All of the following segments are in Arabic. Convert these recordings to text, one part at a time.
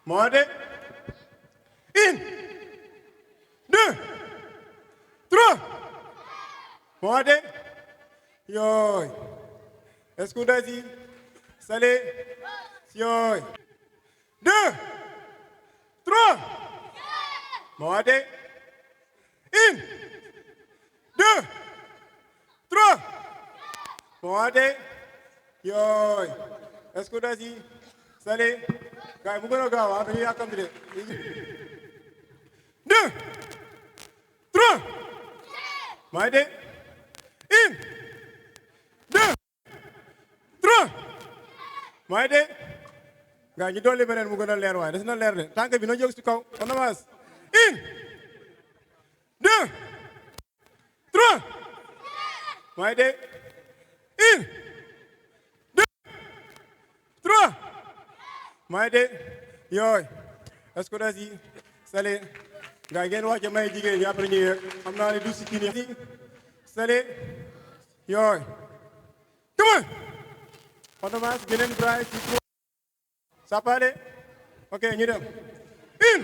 Montez. Une, deux, trois. Montez. Yoy. Escudasi. Salé. Yoy. Deux, trois. Montez. Une, deux, trois. Montez. Yoy. Escudasi. Salé. Kay bu gën a gaaw dañuy yàkkamti de. Deux, trois. maa ngi de. Une, deux, trois. maa ngi de. gaa ñu dolli beneen mu gën a leer waaye des na leer de tànk bi na jóg ci kaw on avance. Une, deux, trois. maa ngi de. Une, deux, trois. maa ngi de. yooy est-ce que das yi Salé gaa ngeen wàcce may jigéen ñi après ñu yéeg xam naa ne du si kii nii Salé yooy come on avance beneen bras ci trois ça parle ok ñu dem une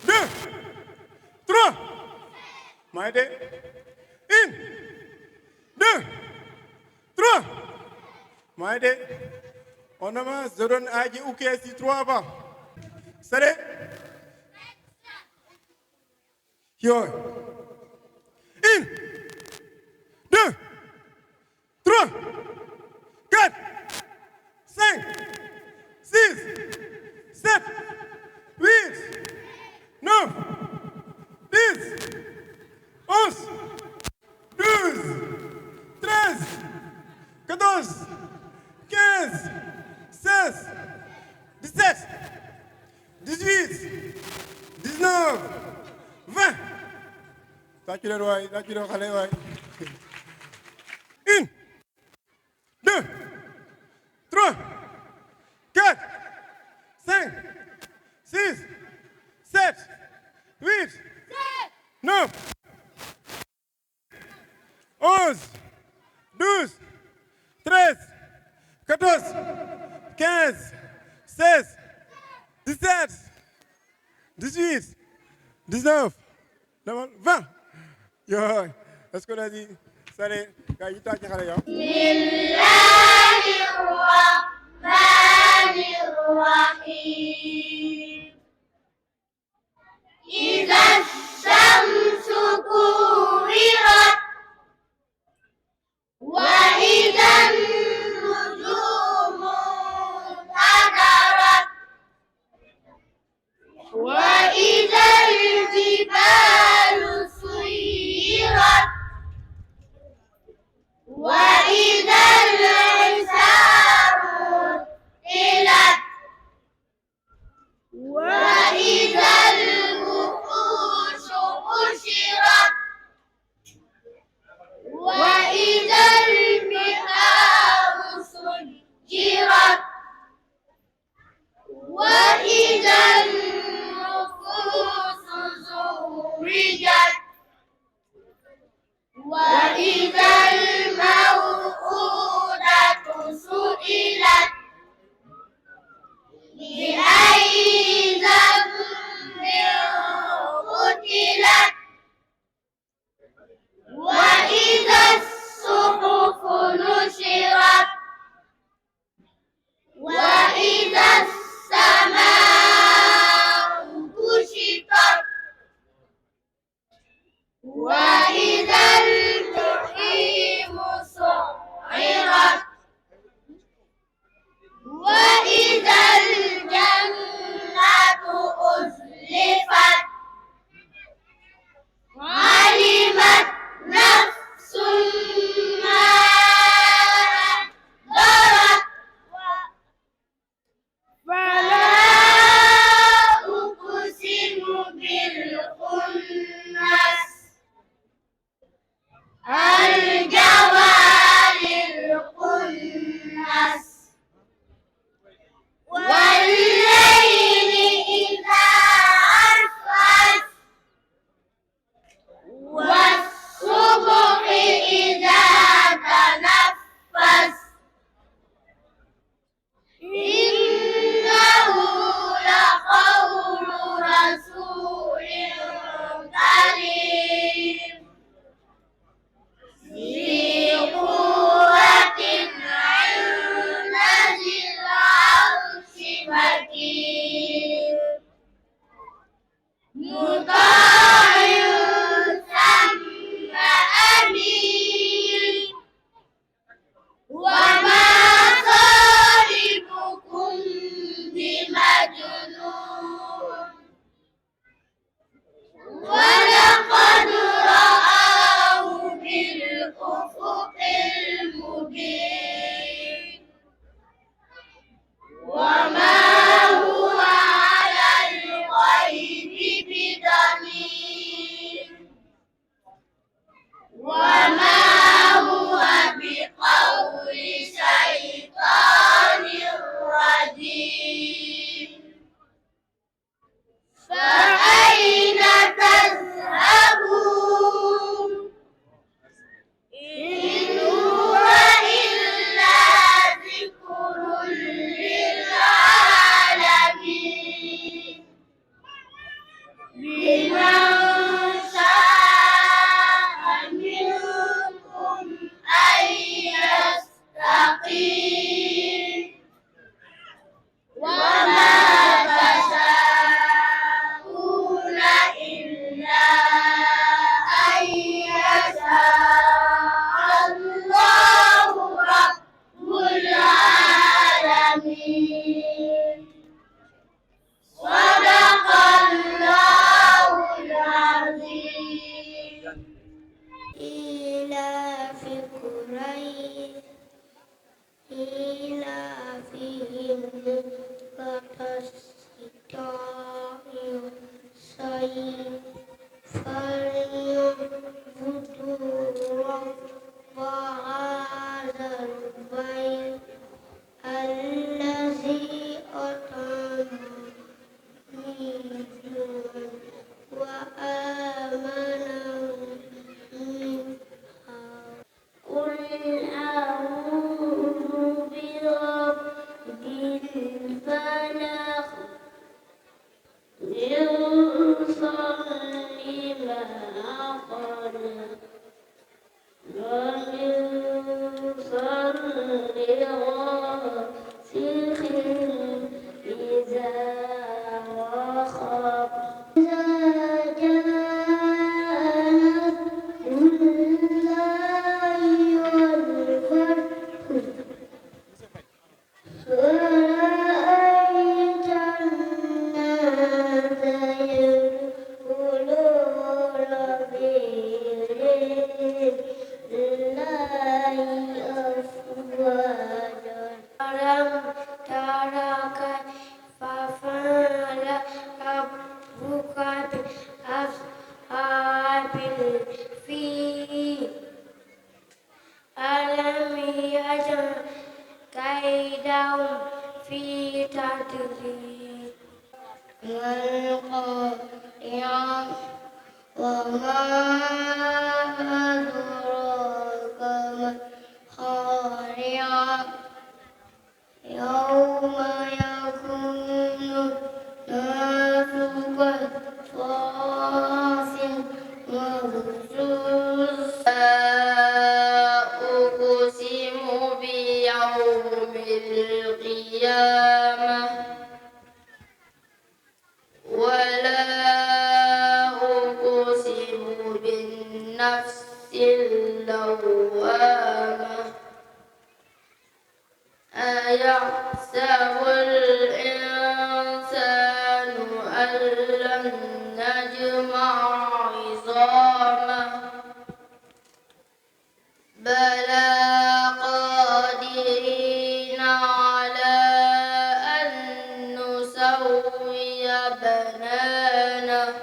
deux trois maa ngi de une deux trois maa ngi de on avance je donne Adji Ouké si trois avant Salé yooy une deux trois quatre cinq six sept huit neuf dix onze douze treize quatorze quinze 16, 17, 18, 19, 20. Tàccu leen waay tàccu leen xale waay. Une, deux, trois, quatre, cinq, six, sept, huit, neuf, 11, 12, 13, 14. 15, 16, 17, 18, 19, 20. Yo, est-ce qu'on a dit Salé, gaa yi tàcc xale yow. Bismillahir Rahmanir Rahim. Idha shamsu kuwirat wa idhan وإذا الجبال سيرت وإذا العشار طلت وإذا الوحوش حشرت وإذا البحار سجرت وإذا النفوس زوجت وإذا الموءودة سئلت بأي ذنب قتلت وإذا الصحف نشرت وإذا السماء كشطت وإذا الجحيم سعرت وإذا الجنة أزلفت علمت نفس ما أحضرت فلا أقسم بالخنس الجوار الكنس والليل إذا عسعس إيلافهم رحلة الشتاء والصيف فليعبدوا رب هذا البيت الذي أطعمهم من جوع وآمنهم من خوف قل أعوذ برب الفلق من شر ما خلق ومن شر غاسق إذا وقب إذا جاء نصر الله والفتح ورأيت الناس يدخلون في دين الله أفواجا ألم تر كيف فعل ربك بأصحاب الفيل ألم يجعل كيدهم في تدليل والقارعة وما أدراك ما القارعة يوم يكون الناس كالفراش المبثوث أقسم بيوم القيامة ولا أقسم بالنفس اللوامة أيحسب الإنسان أن لن نجمع عظامه بلى قادرين على أن نسوي بنانه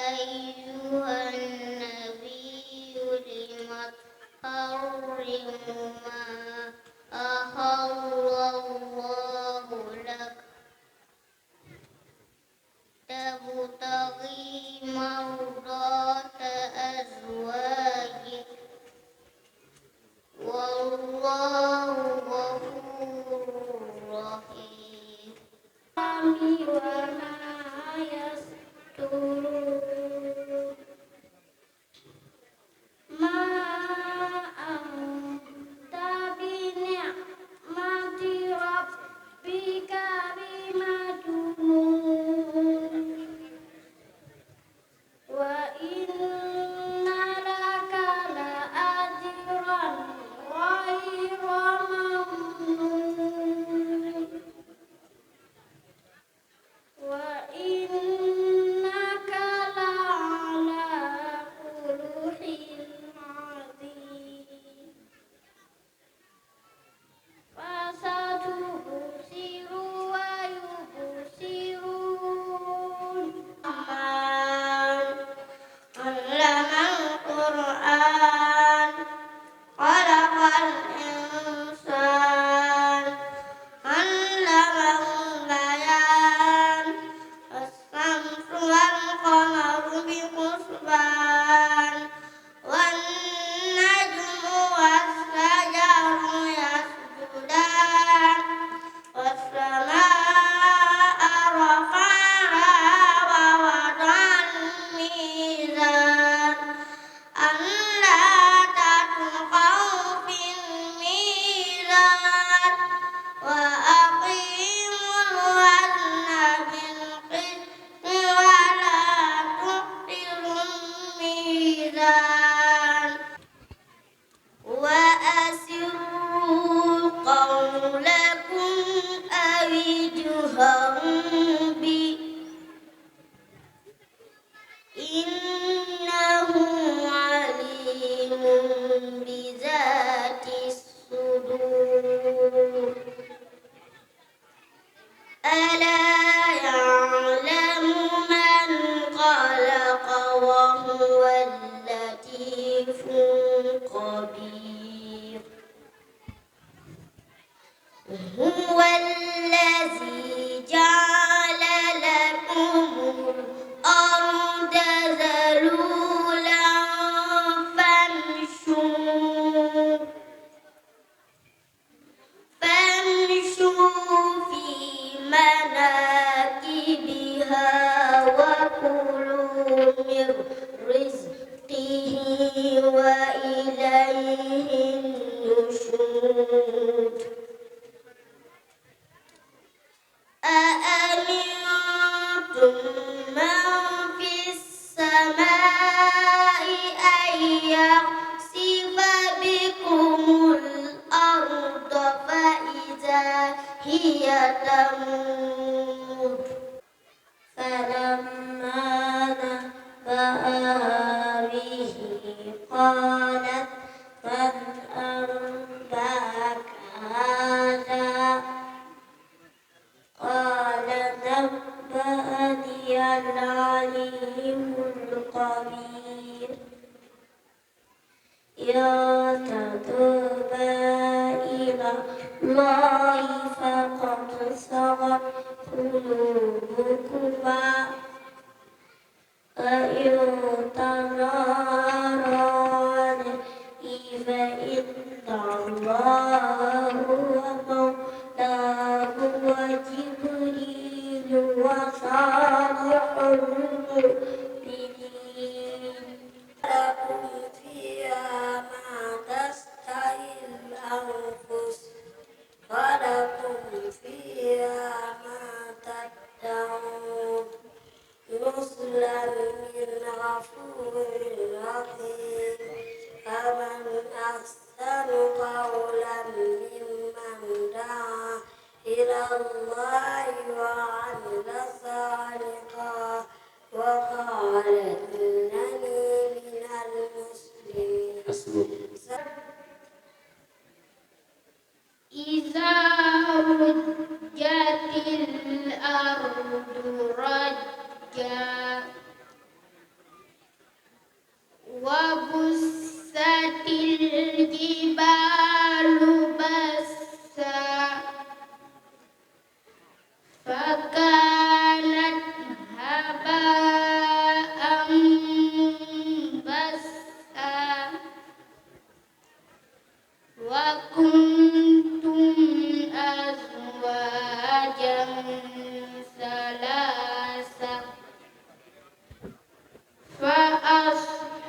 أيها النبي لم تحرم ما أحل الله لك تبتغي مرضات أزواجك والله غفور هو الذي جعل لكم الأرض ذلولا فامشوا في مناكبها وكلوا من رزقه وإليه النشور أأمنتم من في السماء أن يخسف بكم الأرض فإذا هي تمور فلما نبأها به قالت من أنبأك هذا قال نبأني العليم الخبير يا تتوبا إلى الله فقد صغت قلوبكما وإن تظاهرا فإن الله هو مولاه وجبريل وصالح المؤمنين لكم فيها ما تشتهي الأنفس ولكم فيها ما تدعون نزلا من غفور رحيم فمن أحسن قولا ممن دعا إلى الله وعمل صالحا وقال إنني من المسلمين إذا رجت الأرض رجا وبست الجبال بسا فكانت هباء منبثا وكنتم أزواجا ثلاثة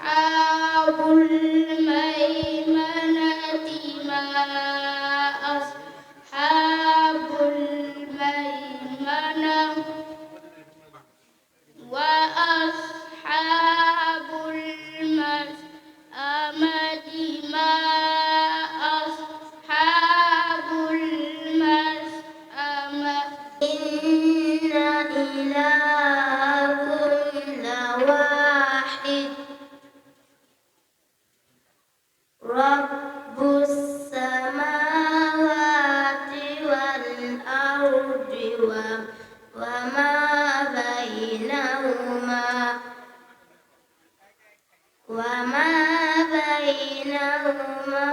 فأصحاب الميمنة ما أصحاب الميمنة وأصحاب المشأمة ما أصحاب المشأمة إن إلهكم لواحد رب السماوات والأرض وما بينهما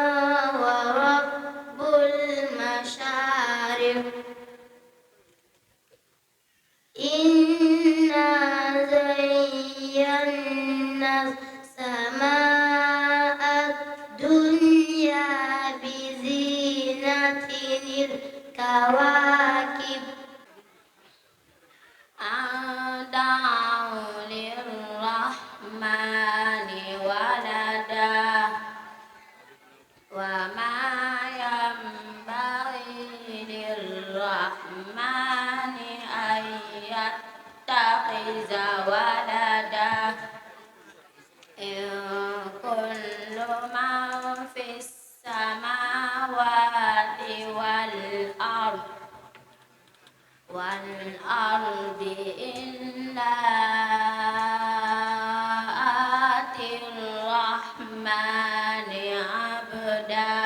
ورب المشارق إنا زينا السماء الدنيا بزينة الكواكب أن دعوا للرحمن ولدا وما ينبغي للرحمن أن يتخذ ولدا إن كل من في السماوات والأرض إلا آتي الرحمن عبدا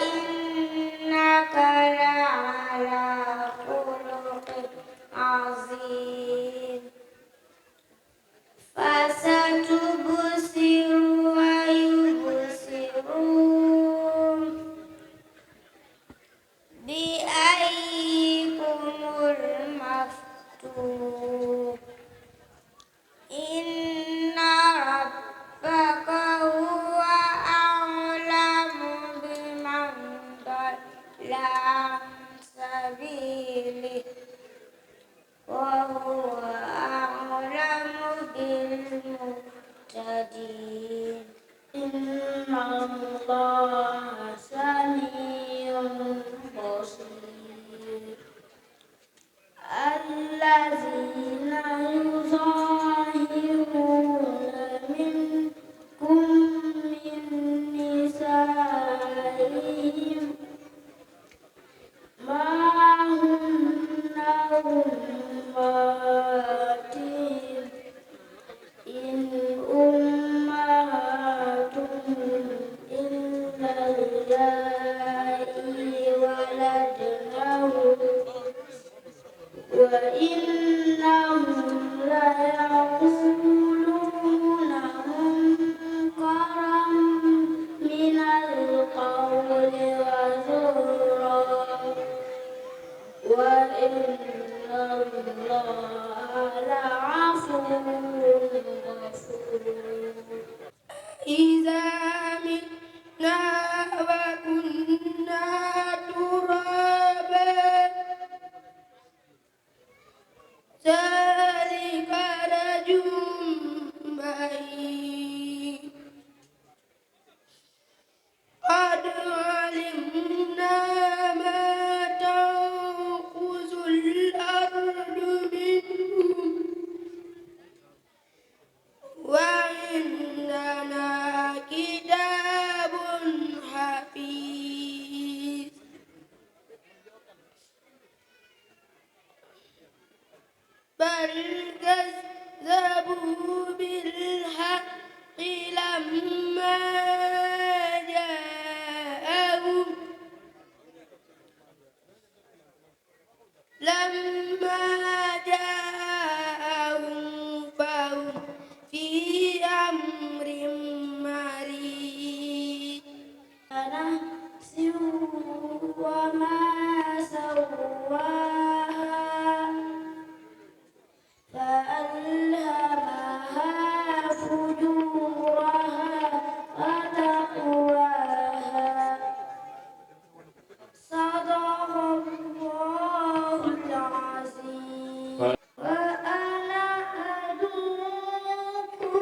إنك لعلى خلق عظيم فستبصر ويبصرون بأيكم المفتون إن ربك هو أعلم بمن ضل عن سبيله وهو أعلم بالمهتدين إن الله سميع بصير الذين يظاهرون منكم من نسائهم ما هن أمهاتهم إن أمهاتهم إلا اللائي ولدنهم وإنهم ليقولون منكرا من القول وزورا وإن الله لعفو غفور إذا متنا وكنا ترابا ذلك رجل بعيد قد علمنا ما تنقص الأرض منهم وعندنا كتاب حفيظ بل كذبوا بالحق لما جاءهم فهم في أمر مريض نفس وما سواها فألهمها فجورها وتقواها صدق الله العظيم وأنا أدعوكم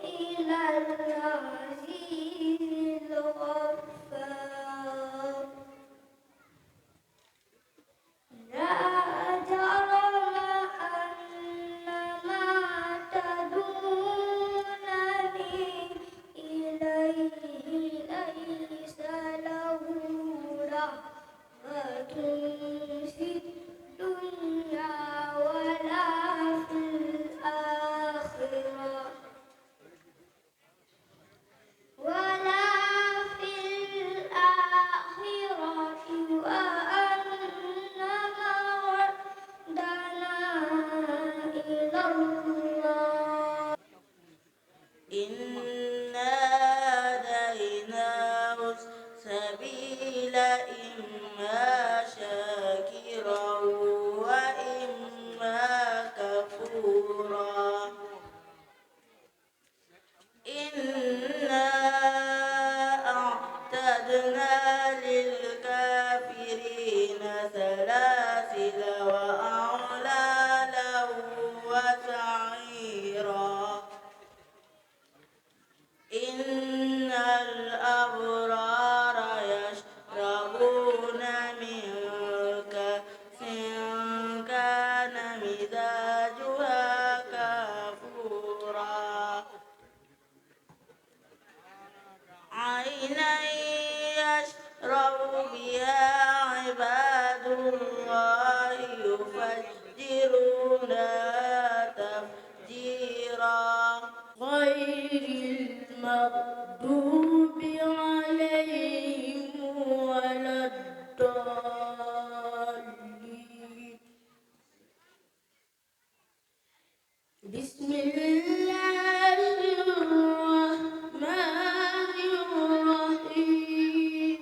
إلى العزيز الغفار لا جرم أن ما تدعونني إليه ليس له رغبة في الدنيا ولا في الآخرة وأن مردنا إلى الله إنا هديناه السبيل إما شاكرا وإما كفورا إنا أعتدنا للكافرين سلاسل وأغلالا وسعيرا إن الأبرار يشربون من كأس كان مزاجها كافورا عينا يشرب بها عباد الله يفجرونها تفجيرا غير المغضوب عليهم ولا الضالين بسم الله الرحمن الرحيم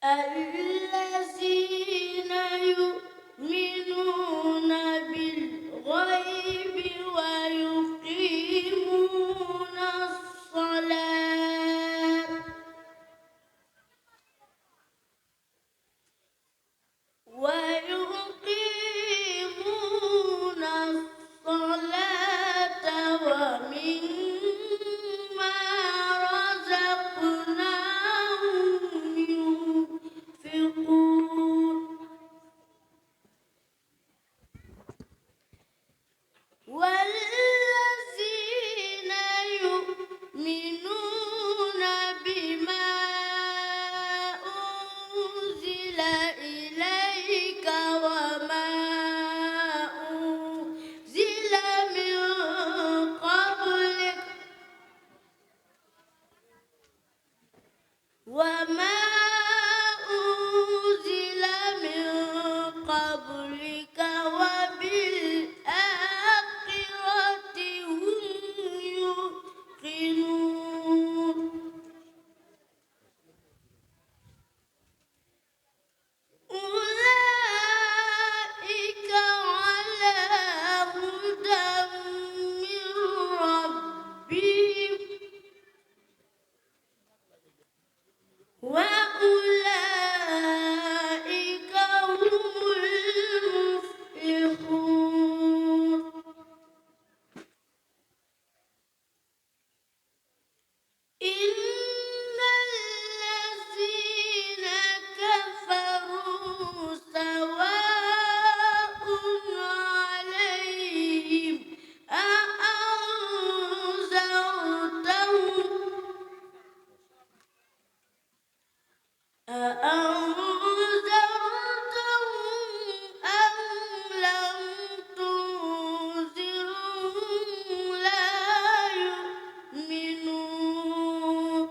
الذين يؤمنون بالغيب ويقيمون الصلاة ومما رزقناهم ينفقون والذين يؤمنون بما أنزل إليك وما أنزل من قبلك وبالآخرة هم يوقنون أولئك على هدى من ربهم وأولئك هم المفلحون إن الذين كفروا سواء عليهم أأنذرتهم أم لم تنذرهم لا يؤمنون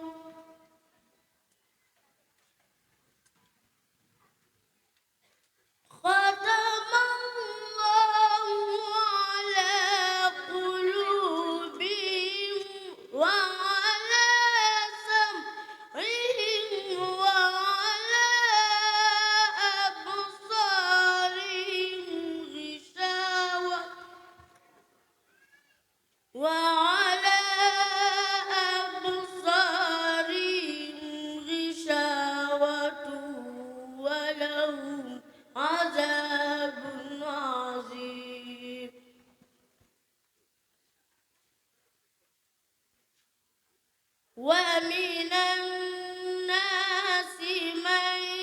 ختم الله على قلوبهم وعلى سمعهم وعلى أبصارهم غشاوة ولهم عذاب عظيم ومن الناس من